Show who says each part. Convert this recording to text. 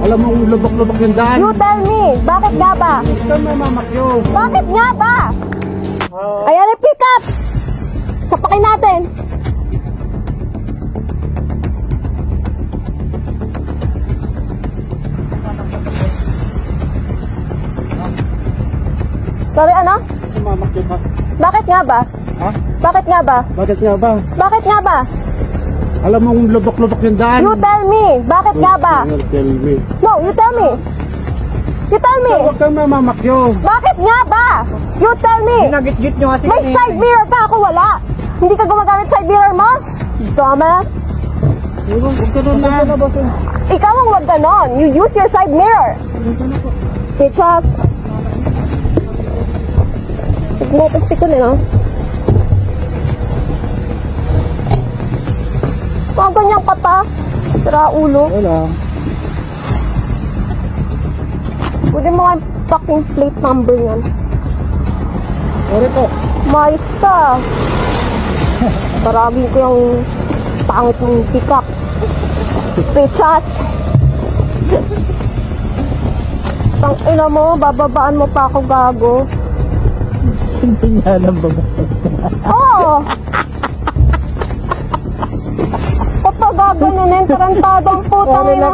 Speaker 1: Alam mo, lubak-lubak yung daan.
Speaker 2: You tell me, bakit nga ba?
Speaker 1: Gusto mo mamakyo.
Speaker 2: Bakit nga ba? Ayan, pick up! Sapakin natin. Sorry, ano?
Speaker 1: Mamakyo ka.
Speaker 2: Bakit nga ba?
Speaker 1: Ha?
Speaker 2: Bakit nga ba?
Speaker 1: Bakit nga ba?
Speaker 2: Bakit nga ba?
Speaker 1: Alam mo, lubak-lubak yung daan.
Speaker 2: You tell me, bakit nga ba?
Speaker 1: You tell me.
Speaker 2: No, you tell me. You tell me.
Speaker 1: Huwag kang mamamakyo.
Speaker 2: Bakit nga ba? You tell me.
Speaker 1: Nagit-git nyo kasi.
Speaker 2: May side mirror ka, ako wala. Hindi ka gumagamit side mirror mo? Dumbass.
Speaker 1: Huwag ka doon na.
Speaker 2: Ikaw ang wag ganon. You use your side mirror. Bitches. Nagmotos ko nila. Mga ganyang kata. Sira ulo.
Speaker 1: Wala.
Speaker 2: Pwede mo nga yung fucking plate number yan.
Speaker 1: Sorry po.
Speaker 2: Mais ka. Paragin ko yung pangit ng pick-up. Bitches. Tangina mo, bababaan mo pa ako, gago.
Speaker 1: Hindi nga alam ba?
Speaker 2: Oo! Kapag gaganunin, tarantadong putang ina.